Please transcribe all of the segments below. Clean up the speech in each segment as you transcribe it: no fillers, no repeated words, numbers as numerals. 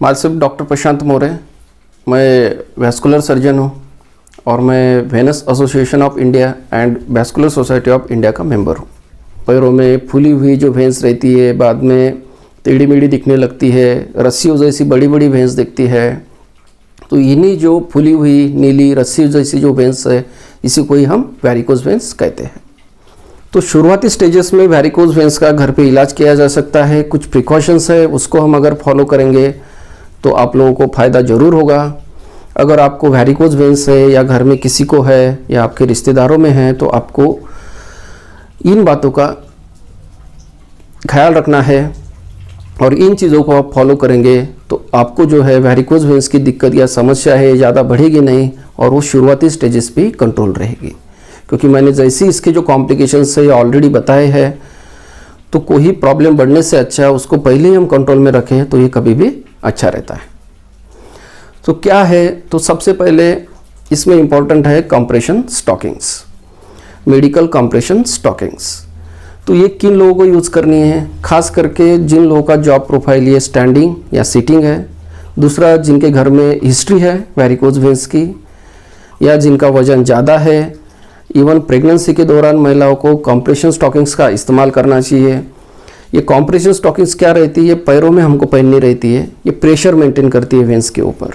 My self doctor Prashant More, मैं vascular surgeon हूँ और मैं venous association of India and vascular society of India का मेंबर हूँ। पैरों में फूली हुई जो वेंस रहती है बाद में टेढ़ी मेढ़ी दिखने लगती है, रस्सियों जैसी बड़ी बड़ी वेंस दिखती है, तो इन्हीं जो फूली हुई नीली रस्सी जैसी जो वेंस है इसी को ही हम वैरिकोज वेंस कहते हैं। तो शुरुआती स्टेजेस में वैरिकोज वेंस का घर पे इलाज किया जा सकता है। कुछ प्रिकॉशंस है उसको हम अगर फॉलो करेंगे तो आप लोगों को फ़ायदा ज़रूर होगा। अगर आपको वैरिकोज वेंस है या घर में किसी को है या आपके रिश्तेदारों में है तो आपको इन बातों का ख्याल रखना है और इन चीज़ों को आप फॉलो करेंगे तो आपको जो है वैरिकोज वेंस की दिक्कत या समस्या है ज़्यादा बढ़ेगी नहीं और वो शुरुआती स्टेजेस पे कंट्रोल रहेगी। क्योंकि मैंने जैसे इसके जो कॉम्प्लिकेशंस है ऑलरेडी बताए हैं, तो कोई प्रॉब्लम बढ़ने से अच्छा है उसको पहले ही हम कंट्रोल में रखें तो ये कभी भी अच्छा रहता है। तो क्या है, तो सबसे पहले इसमें इम्पॉर्टेंट है compression stockings, medical compression stockings. तो ये किन लोगों को यूज़ करनी है? खास करके जिन लोगों का जॉब प्रोफाइल ये स्टैंडिंग या सिटिंग है, दूसरा जिनके घर में हिस्ट्री है वैरिकोज वेंस की, या जिनका वज़न ज़्यादा है। इवन प्रेगनेंसी के दौरान महिलाओं को कंप्रेशन स्टॉकिंग्स का इस्तेमाल करना चाहिए। ये कंप्रेशन स्टॉकिंग्स क्या रहती है, पैरों में हमको पहननी रहती है, ये प्रेशर मेंटेन करती है वेंस के ऊपर।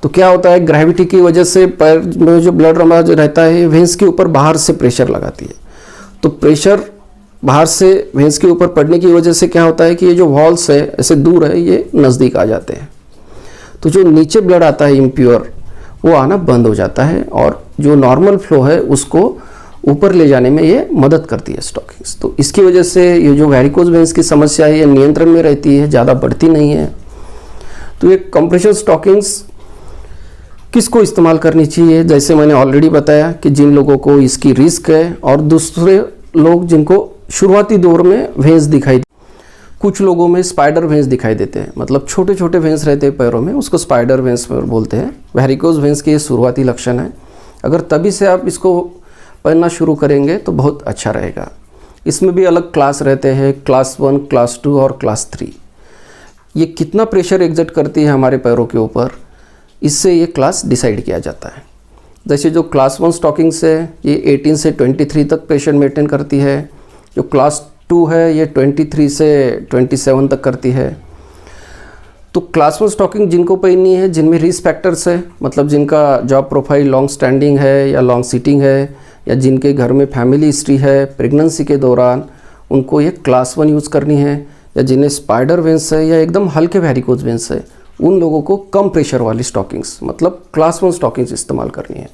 तो क्या होता है, ग्रेविटी की वजह से पैर में जो ब्लड रवा जो रहता है वेंस के ऊपर बाहर से प्रेशर लगाती है। तो प्रेशर बाहर से वेंस के ऊपर पड़ने की वजह से क्या होता है कि ये जो वॉल्स है ऐसे दूर है ये नज़दीक आ जाते हैं, तो जो नीचे ब्लड आता है इम्प्योर वो आना बंद हो जाता है और जो नॉर्मल फ्लो है उसको ऊपर ले जाने में ये मदद करती है स्टॉकिंग्स। तो इसकी वजह से ये जो वैरिकोज वेंस की समस्या है ये नियंत्रण में रहती है, ज़्यादा बढ़ती नहीं है। तो ये कंप्रेशन स्टॉकिंग्स किसको इस्तेमाल करनी चाहिए? जैसे मैंने ऑलरेडी बताया कि जिन लोगों को इसकी रिस्क है और दूसरे लोग जिनको शुरुआती दौर में वेंस दिखाई, कुछ लोगों में स्पाइडर वेंस दिखाई देते हैं, मतलब छोटे छोटे वेंस रहते हैं पैरों में, उसको स्पाइडर वेंस बोलते हैं। वैरिकोज वेंस के ये शुरुआती लक्षण है। अगर तभी से आप इसको पहनना शुरू करेंगे तो बहुत अच्छा रहेगा। इसमें भी अलग क्लास रहते हैं, क्लास 1, क्लास 2 और क्लास 3। ये कितना प्रेशर एग्जर्ट करती है हमारे पैरों के ऊपर, इससे ये क्लास डिसाइड किया जाता है। जैसे जो क्लास 1 स्टॉकिंग्स है ये 18 से 23 तक प्रेशर मेंटेन करती है, जो क्लास 2 है ये 23 से 27 तक करती है। तो क्लास 1 स्टॉकिंग जिनको पहननी है जिनमें रिस्क फैक्टर्स है, मतलब जिनका जॉब प्रोफाइल लॉन्ग स्टैंडिंग है या लॉन्ग सिटिंग है या जिनके घर में फैमिली हिस्ट्री है प्रेगनेंसी के दौरान, उनको ये क्लास 1 यूज़ करनी है। या जिन्हें स्पाइडर वेंस है या एकदम हल्के वैरिकोज वेंस है उन लोगों को कम प्रेशर वाली स्टॉकिंग्स मतलब क्लास 1 स्टॉकिंग्स इस्तेमाल करनी है।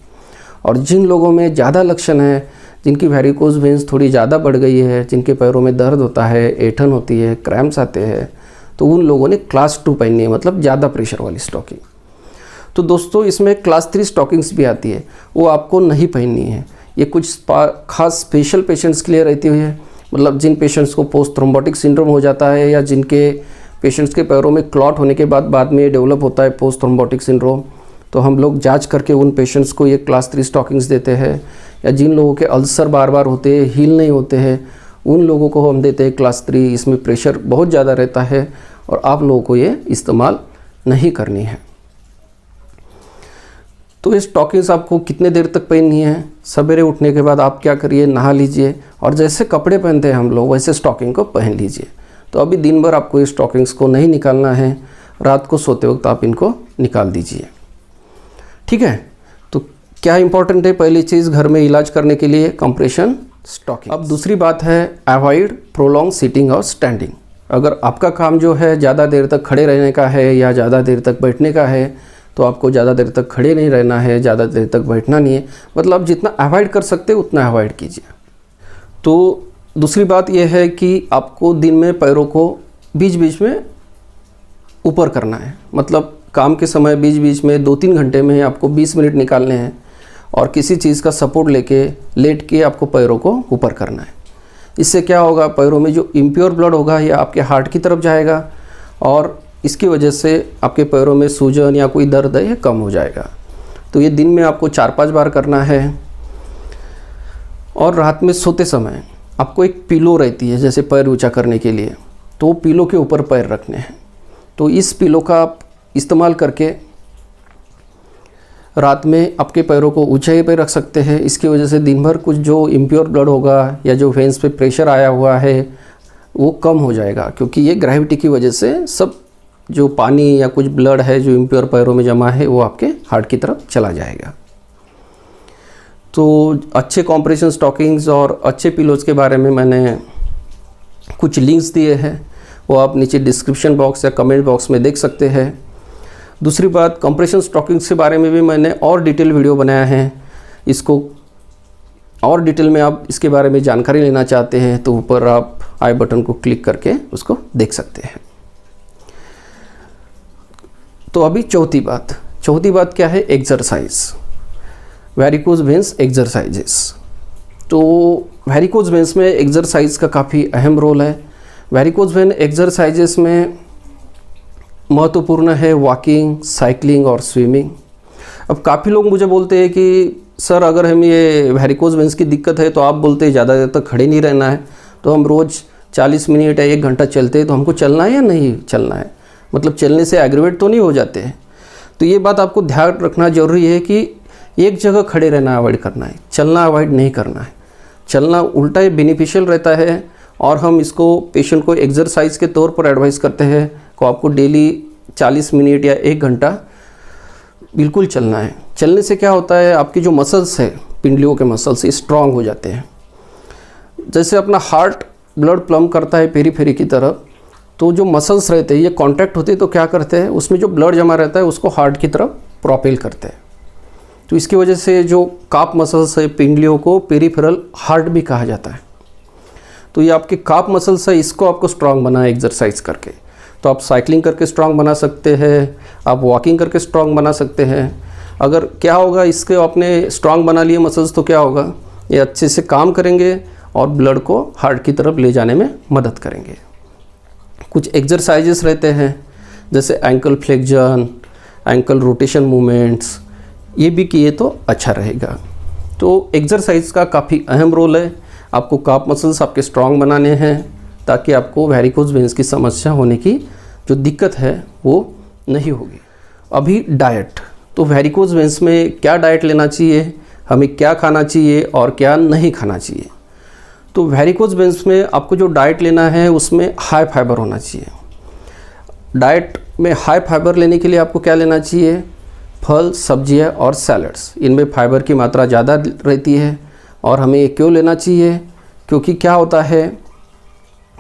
और जिन लोगों में ज़्यादा लक्षण है, जिनकी वैरिकोज वेंस थोड़ी ज़्यादा बढ़ गई है, जिनके पैरों में दर्द होता है, ऐंठन होती है, क्रैम्प्स आते हैं, तो उन लोगों ने क्लास 2 पहननी है, मतलब ज़्यादा प्रेशर वाली स्टॉकिंग। तो दोस्तों इसमें क्लास 3 स्टॉकिंग्स भी आती है, वो आपको नहीं पहननी है। ये कुछ खास स्पेशल पेशेंट्स के लिए रहती हुई है, मतलब जिन पेशेंट्स को पोस्ट थ्रोम्बोटिक सिंड्रोम हो जाता है या जिनके पेशेंट्स के पैरों में क्लॉट होने के बाद में डेवलप होता है पोस्ट थ्रोम्बोटिक सिंड्रोम, तो हम लोग जांच करके उन पेशेंट्स को ये क्लास 3 स्टॉकिंग्स देते हैं। या जिन लोगों के अल्सर बार बार होते हैं, हील नहीं होते हैं, उन लोगों को हम देते हैं क्लास 3। इसमें प्रेशर बहुत ज़्यादा रहता है और आप लोगों को ये इस्तेमाल नहीं करनी है। तो ये स्टॉकिंग्स आपको कितने देर तक पहननी है? सवेरे उठने के बाद आप क्या करिए, नहा लीजिए और जैसे कपड़े पहनते हैं हम लोग वैसे स्टॉकिंग को पहन लीजिए। तो अभी दिन भर आपको ये स्टॉकिंग्स को नहीं निकालना है, रात को सोते वक्त आप इनको निकाल दीजिए, ठीक है। तो क्या इंपॉर्टेंट है? पहली चीज़ घर में इलाज करने के लिए कंप्रेशन स्टॉकिंग। अब दूसरी बात है अवॉइड प्रोलॉन्ग सिटिंग और स्टैंडिंग। अगर आपका काम जो है ज़्यादा देर तक खड़े रहने का है या ज़्यादा देर तक बैठने का है तो आपको ज़्यादा देर तक खड़े नहीं रहना है, ज़्यादा देर तक बैठना नहीं है, मतलब जितना अवॉइड कर सकते उतना अवॉइड कीजिए। तो दूसरी बात यह है कि आपको दिन में पैरों को बीच बीच में ऊपर करना है, मतलब काम के समय बीच बीच में 2-3 घंटे में आपको 20 मिनट निकालने हैं और किसी चीज़ का सपोर्ट लेके लेट के आपको पैरों को ऊपर करना है। इससे क्या होगा, पैरों में जो इम्प्योर ब्लड होगा ये आपके हार्ट की तरफ जाएगा और इसकी वजह से आपके पैरों में सूजन या कोई दर्द है ये कम हो जाएगा। तो ये दिन में आपको 4-5 बार करना है। और रात में सोते समय आपको एक पिलो रहती है जैसे पैर ऊंचा करने के लिए, तो पिलो के ऊपर पैर रखने हैं। तो इस पिलो का आप इस्तेमाल करके रात में आपके पैरों को ऊंचाई पे रख सकते हैं। इसकी वजह से दिन भर कुछ जो इम्प्योर ब्लड होगा या जो वेंस पे प्रेशर आया हुआ है वो कम हो जाएगा, क्योंकि ये ग्रेविटी की वजह से सब जो पानी या कुछ ब्लड है जो इम्प्योर पैरों में जमा है वो आपके हार्ट की तरफ चला जाएगा। तो अच्छे कॉम्प्रेशन स्टॉकिंग्स और अच्छे पिलोज़ के बारे में मैंने कुछ लिंक्स दिए हैं, वो आप नीचे डिस्क्रिप्शन बॉक्स या कमेंट बॉक्स में देख सकते हैं। दूसरी बात, कंप्रेशन स्टॉकिंग्स के बारे में भी मैंने और डिटेल वीडियो बनाया है। इसको और डिटेल में आप इसके बारे में जानकारी लेना चाहते हैं तो ऊपर आप आई बटन को क्लिक करके उसको देख सकते हैं। तो अभी चौथी बात क्या है? Exercise, varicose veins exercises. तो वेरिकोज वेंस में एक्सरसाइज का काफ़ी अहम रोल है। वेरिकोज वेन एक्सरसाइजेस में महत्वपूर्ण है वॉकिंग, साइकिलिंग और स्विमिंग। अब काफ़ी लोग मुझे बोलते हैं कि सर अगर हम ये वेरिकोज वेंस की दिक्कत है तो आप बोलते हैं ज़्यादा देर तक खड़े नहीं रहना है, तो हम रोज़ 40 मिनट या 1 घंटा चलते हैं, तो हमको चलना है या नहीं चलना है? मतलब चलने से एग्रीवेट तो नहीं हो जाते हैं? तो ये बात आपको ध्यान रखना जरूरी है कि एक जगह खड़े रहना अवॉइड करना है, चलना अवॉइड नहीं करना है। चलना उल्टा ही बेनिफिशियल रहता है और हम इसको पेशेंट को एक्सरसाइज के तौर पर एडवाइस करते हैं को आपको डेली 40 मिनट या 1 घंटा बिल्कुल चलना है। चलने से क्या होता है, आपकी जो मसल्स है, पिंडलियों के मसल्स, ये स्ट्रांग हो जाते हैं। जैसे अपना हार्ट ब्लड पंप करता है पेरीफेरी की तरफ, तो जो मसल्स रहते हैं ये कांटेक्ट होते हैं तो क्या करते हैं, उसमें जो ब्लड जमा रहता है उसको हार्ट की तरफ प्रोपेल करते हैं। तो इसकी वजह से जो काफ मसल्स है पिंडलियों को पेरीफेरल हार्ट भी कहा जाता है। तो ये आपके काफ मसल्स है, इसको आपको स्ट्रांग बनाए एक्सरसाइज करके। तो आप साइकिलिंग करके स्ट्रांग बना सकते हैं, आप वॉकिंग करके स्ट्रांग बना सकते हैं। अगर क्या होगा, इसके आपने स्ट्रांग बना लिए मसल्स तो क्या होगा, ये अच्छे से काम करेंगे और ब्लड को हार्ट की तरफ ले जाने में मदद करेंगे। कुछ एक्सरसाइजेस रहते हैं जैसे ankle flexion, ankle rotation movements, ये भी किए तो अच्छा रहेगा। तो एक्सरसाइज का काफ़ी अहम रोल है। आपको काफ मसल्स आपके स्ट्रांग बनाने हैं ताकि आपको वेरिकोज वेंस की समस्या होने की जो दिक्कत है वो नहीं होगी। अभी डाइट, तो वेरिकोज वेंस में क्या डाइट लेना चाहिए, हमें क्या खाना चाहिए और क्या नहीं खाना चाहिए। तो वेरिकोज वेंस में आपको जो डाइट लेना है उसमें हाई फाइबर होना चाहिए। डाइट में हाई फाइबर लेने के लिए आपको क्या लेना चाहिए, फल, सब्जियां और सैलड्स। इनमें फाइबर की मात्रा ज़्यादा रहती है। और हमें ये क्यों लेना चाहिए, क्योंकि क्या होता है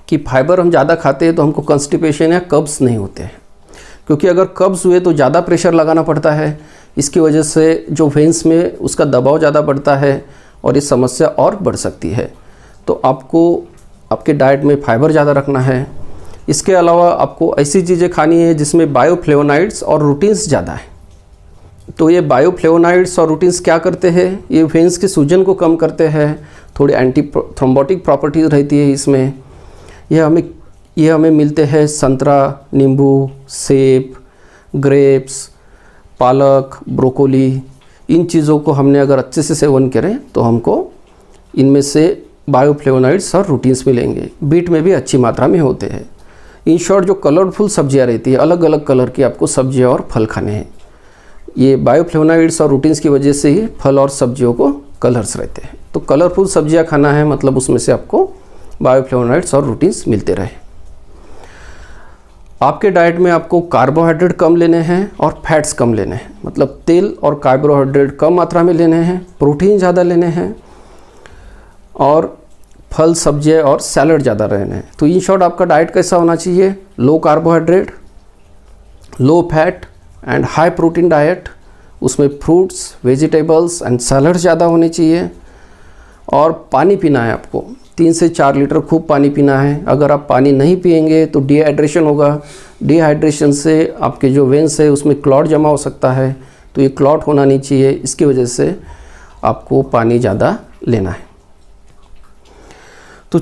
कि फाइबर हम ज़्यादा खाते हैं तो हमको कॉन्स्टिपेशन या कब्ज़ नहीं होते हैं, क्योंकि अगर कब्ज़ हुए तो ज़्यादा प्रेशर लगाना पड़ता है। इसकी वजह से जो वेंस में उसका दबाव ज़्यादा बढ़ता है और ये समस्या और बढ़ सकती है। तो आपको आपके डाइट में फाइबर ज़्यादा रखना है। इसके अलावा आपको ऐसी चीज़ें खानी है जिसमें बायोफ्लेवोनाइड्स और रूटीन्स ज़्यादा है। तो ये बायोफ्लेवोनाइड्स और रूटीन्स क्या करते हैं, ये वेंस के सूजन को कम करते हैं। थोड़ी एंटी थ्रोम्बोटिक प्रॉपर्टीज़ रहती है इसमें। ये हमें मिलते हैं संतरा, नींबू, सेब, ग्रेप्स, पालक, ब्रोकोली। इन चीज़ों को हमने अगर अच्छे से सेवन करें तो हमको इनमें से बायोफ्लेवोनाइड्स और रूटीन्स मिलेंगे। बीट में भी अच्छी मात्रा में होते हैं। इन शॉर्ट जो कलरफुल सब्जियां रहती है, अलग अलग कलर की आपको सब्जियां और फल खाने हैं। ये बायोफ्लेवोनाइड्स और रूटीन्स की वजह से ही फल और सब्जियों को कलर्स रहते हैं। तो कलरफुल सब्जियां खाना है, मतलब उसमें से आपको बायोफ्लेवोनाइड्स और रूटीन्स मिलते रहे। आपके डाइट में आपको कार्बोहाइड्रेट कम लेने हैं और फैट्स कम लेने हैं, मतलब तेल और कार्बोहाइड्रेट कम मात्रा में लेने हैं, प्रोटीन ज़्यादा लेने हैं और फल, सब्जियां और सैलड ज़्यादा रहने हैं। तो इन शॉर्ट आपका डाइट कैसा होना चाहिए, लो carbohydrate, low fat and high protein diet. उसमें फ्रूट्स, वेजिटेबल्स एंड सैलड ज़्यादा होने चाहिए। और पानी पीना है आपको, 3 से 4 लीटर खूब पानी पीना है। अगर आप पानी नहीं पिएंगे तो डिहाइड्रेशन होगा। डिहाइड्रेशन से आपके जो वेंस है उसमें क्लॉट जमा हो सकता है, तो ये क्लॉट होना नहीं चाहिए। इसकी वजह से आपको पानी ज़्यादा लेना है। तो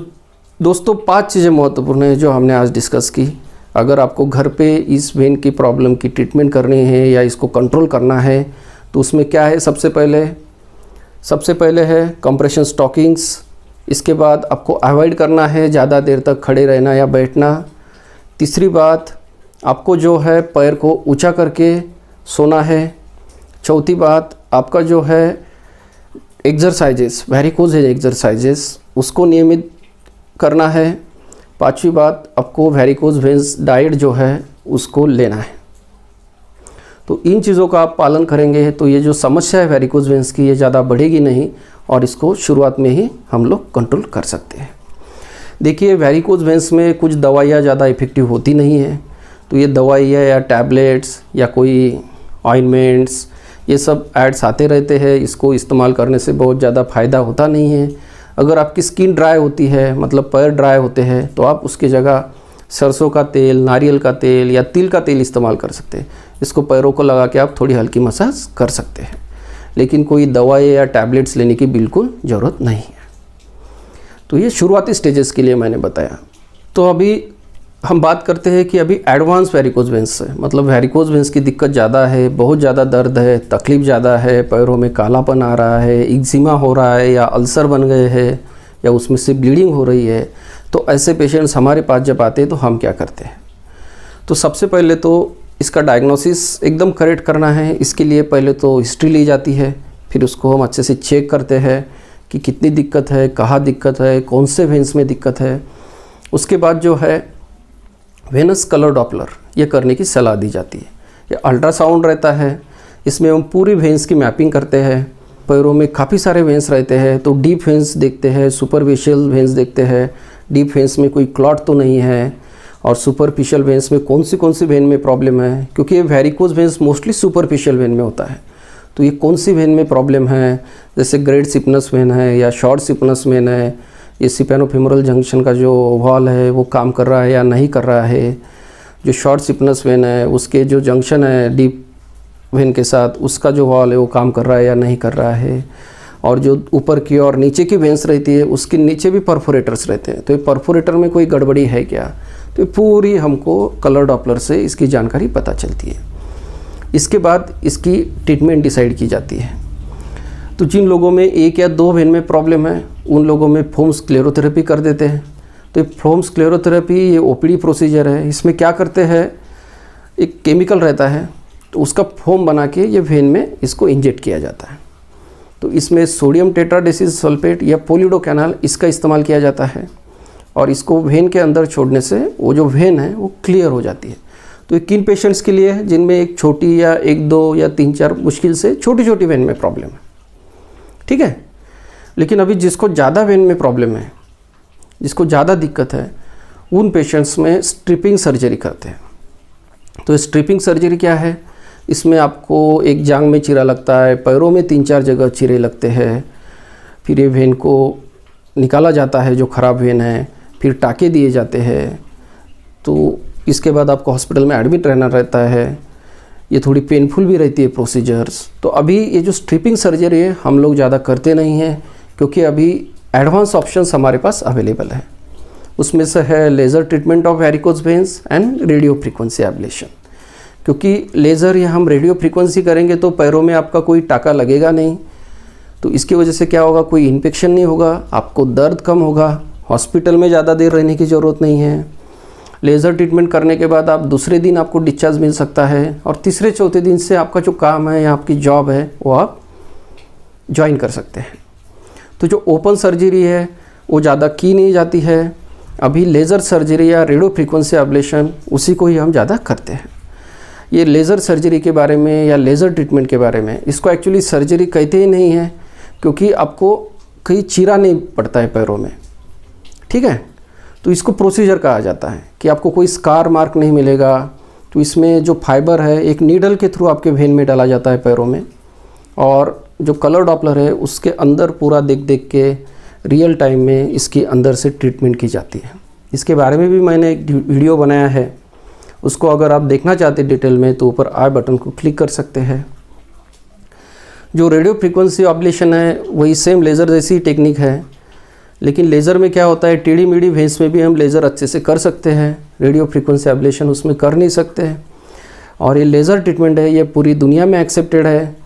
दोस्तों 5 चीज़ें महत्वपूर्ण हैं जो हमने आज डिस्कस की। अगर आपको घर पे इस वेन की प्रॉब्लम की ट्रीटमेंट करनी है या इसको कंट्रोल करना है तो उसमें क्या है, सबसे पहले है कंप्रेशन स्टॉकिंग्स। इसके बाद आपको अवॉइड करना है ज़्यादा देर तक खड़े रहना या बैठना। तीसरी बात, आपको जो है पैर को ऊंचा करके सोना है। चौथी बात, आपका जो है एक्सरसाइजेस, वेरिकोज एक्सरसाइजेस, उसको नियमित करना है। पांचवी बात, आपको वेरिकोज वेन्स डाइट जो है उसको लेना है। तो इन चीज़ों का आप पालन करेंगे तो ये जो समस्या है वेरिकोज वेन्स की, ये ज़्यादा बढ़ेगी नहीं और इसको शुरुआत में ही हम लोग कंट्रोल कर सकते हैं। देखिए, वेरिकोज वेन्स में कुछ दवाइयाँ ज़्यादा इफ़ेक्टिव होती नहीं है, तो ये दवाइयाँ या टैबलेट्स या कोई ऑइंटमेंट्स, ये सब एड्स आते रहते हैं। इसको इस्तेमाल करने से बहुत ज़्यादा फ़ायदा होता नहीं है। अगर आपकी स्किन ड्राई होती है, मतलब पैर ड्राई होते हैं, तो आप उसकी जगह सरसों का तेल, नारियल का तेल या तिल का तेल इस्तेमाल कर सकते हैं। इसको पैरों को लगा के आप थोड़ी हल्की मसाज कर सकते हैं, लेकिन कोई दवाई या टैबलेट्स लेने की बिल्कुल ज़रूरत नहीं है। तो ये शुरुआती स्टेजेस के लिए मैंने बताया। तो अभी हम बात करते हैं कि अभी एडवांस वेरिकोज वेन्स है, मतलब वेरिकोज वेन्स की दिक्कत ज़्यादा है, बहुत ज़्यादा दर्द है, तकलीफ़ ज़्यादा है, पैरों में कालापन आ रहा है, एक्जिमा हो रहा है या अल्सर बन गए हैं या उसमें से ब्लीडिंग हो रही है। तो ऐसे पेशेंट्स हमारे पास जब आते हैं तो हम क्या करते हैं? तो सबसे पहले तो इसका डायग्नोसिस एकदम करेक्ट करना है। इसके लिए पहले तो हिस्ट्री ली जाती है, फिर उसको हम अच्छे से चेक करते हैं कि कितनी दिक्कत है, कहाँ दिक्कत है, कौन से वेन्स में दिक्कत है। उसके बाद जो है वेनस कलर डॉपलर ये करने की सलाह दी जाती है। ये अल्ट्रासाउंड रहता है, इसमें हम पूरी वेन्स की मैपिंग करते हैं। पैरों में काफ़ी सारे वेन्स रहते हैं, तो डीप वेन्स देखते हैं, सुपरफिशियल वेन्स देखते हैं, डीप वेन्स में कोई क्लॉट तो नहीं है, और सुपरफिशियल वेन्स में कौन सी वेन में प्रॉब्लम है, क्योंकि ये varicose veins mostly superficial when में होता है। तो ये कौन सी वेन में प्रॉब्लम है, जैसे ग्रेट सिपनस वेन है या शॉर्ट सिपनस वेन है, ये सिपेनोफेमोरल जंक्शन का जो वॉल है वो काम कर रहा है या नहीं कर रहा है। जो शॉर्ट सिपनस वेन है उसके जो जंक्शन है डीप वेन के साथ, उसका जो वॉल है वो काम कर रहा है या नहीं कर रहा है। और जो ऊपर की और नीचे की वेन्स रहती है उसके नीचे भी परफोरेटर्स रहते हैं, तो ये परफोरेटर में कोई गड़बड़ी है क्या, तो पूरी हमको कलर डॉपलर से इसकी जानकारी पता चलती है। इसके बाद इसकी ट्रीटमेंट डिसाइड की जाती है। तो जिन लोगों में एक या दो वेन में प्रॉब्लम है उन लोगों में फोम स्क्लेरोथेरेपी कर देते हैं। तो ये फोम स्क्लेरोथेरेपी ये ओपीडी प्रोसीजर है। इसमें क्या करते हैं, एक केमिकल रहता है तो उसका फोम बना के ये वेन में इसको इंजेक्ट किया जाता है। तो इसमें सोडियम टेट्राडेसिल सल्फेट या पोलिडोकैनाल इसका इस्तेमाल किया जाता है, और इसको वेन के अंदर छोड़ने से वो जो वेन है वो क्लियर हो जाती है। तो ये किन पेशेंट्स के लिए है, जिनमें एक छोटी या एक दो या तीन चार मुश्किल से छोटी वेन में प्रॉब्लम है, ठीक है। लेकिन अभी जिसको ज़्यादा वेन में प्रॉब्लम है, जिसको ज़्यादा दिक्कत है, उन पेशेंट्स में स्ट्रिपिंग सर्जरी करते हैं। तो स्ट्रिपिंग सर्जरी क्या है, इसमें आपको एक जांघ में चीरा लगता है, पैरों में 3-4 जगह चीरे लगते हैं, फिर ये वेन को निकाला जाता है जो ख़राब वेन है, फिर टाँके दिए जाते हैं। तो इसके बाद आपको हॉस्पिटल में एडमिट रहना रहता है। ये थोड़ी पेनफुल भी रहती है प्रोसीजर्स। तो अभी ये जो स्ट्रिपिंग सर्जरी है हम लोग ज़्यादा करते नहीं हैं, क्योंकि अभी एडवांस ऑप्शंस हमारे पास अवेलेबल है। उसमें से है laser treatment of varicose veins and radio frequency ablation. क्योंकि लेज़र या हम रेडियो फ्रीक्वेंसी करेंगे तो पैरों में आपका कोई टाका लगेगा नहीं, तो इसकी वजह से क्या होगा, कोई इन्फेक्शन नहीं होगा, आपको दर्द कम होगा, हॉस्पिटल में ज़्यादा देर रहने की ज़रूरत नहीं है। लेज़र ट्रीटमेंट करने के बाद आप दूसरे दिन आपको डिस्चार्ज मिल सकता है, और तीसरे चौथे दिन से आपका जो काम है या आपकी जॉब है वो आप ज्वाइन कर सकते हैं। तो जो ओपन सर्जरी है वो ज़्यादा की नहीं जाती है। अभी लेज़र सर्जरी या रेडियो फ्रीक्वेंसी एब्लेशन उसी को ही हम ज़्यादा करते हैं। ये लेज़र सर्जरी के बारे में या लेज़र ट्रीटमेंट के बारे में, इसको एक्चुअली सर्जरी कहते ही नहीं है, क्योंकि आपको कहीं चीरा नहीं पड़ता है पैरों में, ठीक है। तो इसको प्रोसीजर कहा जाता है कि आपको कोई स्कार मार्क नहीं मिलेगा। तो इसमें जो फाइबर है एक नीडल के थ्रू आपके वेन में डाला जाता है पैरों में, और जो कलर डॉपलर है उसके अंदर पूरा देख के रियल टाइम में इसके अंदर से ट्रीटमेंट की जाती है। इसके बारे में भी मैंने एक वीडियो बनाया है, उसको अगर आप देखना चाहते हैं डिटेल में तो ऊपर आई बटन को क्लिक कर सकते हैं। जो रेडियो फ्रीक्वेंसी एब्लेशन है वही सेम लेज़र जैसी टेक्निक है, लेकिन लेज़र में क्या होता है, टेढ़ी मेढ़ी वेन्स में भी हम लेज़र अच्छे से कर सकते हैं, रेडियो फ्रीक्वेंसी एब्लेशन उसमें कर नहीं सकते हैं। और ये लेज़र ट्रीटमेंट है ये पूरी दुनिया में एक्सेप्टेड है,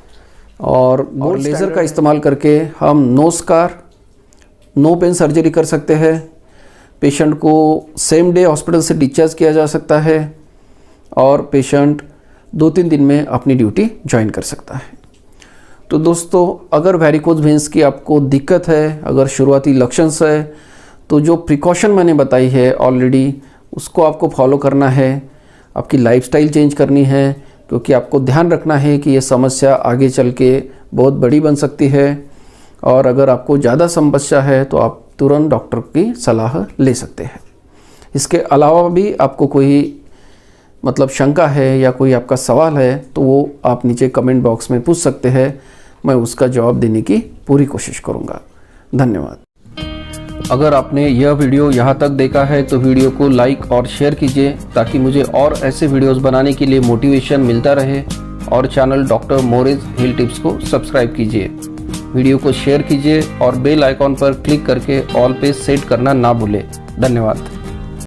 और लेज़र का इस्तेमाल करके हम no scar no pain surgery कर सकते हैं। पेशेंट को सेम डे हॉस्पिटल से डिस्चार्ज किया जा सकता है, और पेशेंट 2-3 दिन में अपनी ड्यूटी ज्वाइन कर सकता है। तो दोस्तों, अगर वेरिकोज वेंस की आपको दिक्कत है, अगर शुरुआती लक्षण है, तो जो प्रिकॉशन मैंने बताई है ऑलरेडी, उसको आपको फॉलो करना है। आपकी लाइफस्टाइल चेंज करनी है, क्योंकि आपको ध्यान रखना है कि ये समस्या आगे चल के बहुत बड़ी बन सकती है। और अगर आपको ज़्यादा समस्या है तो आप तुरंत डॉक्टर की सलाह ले सकते हैं। इसके अलावा भी आपको कोई मतलब शंका है या कोई आपका सवाल है तो वो आप नीचे कमेंट बॉक्स में पूछ सकते हैं। मैं उसका जवाब देने की पूरी कोशिश करूँगा। धन्यवाद। अगर आपने यह वीडियो यहाँ तक देखा है तो वीडियो को लाइक और शेयर कीजिए, ताकि मुझे और ऐसे वीडियोस बनाने के लिए मोटिवेशन मिलता रहे। और चैनल डॉक्टर मोरेज हेल्थ टिप्स को सब्सक्राइब कीजिए, वीडियो को शेयर कीजिए और बेल आइकॉन पर क्लिक करके ऑल पे सेट करना ना भूलें। धन्यवाद।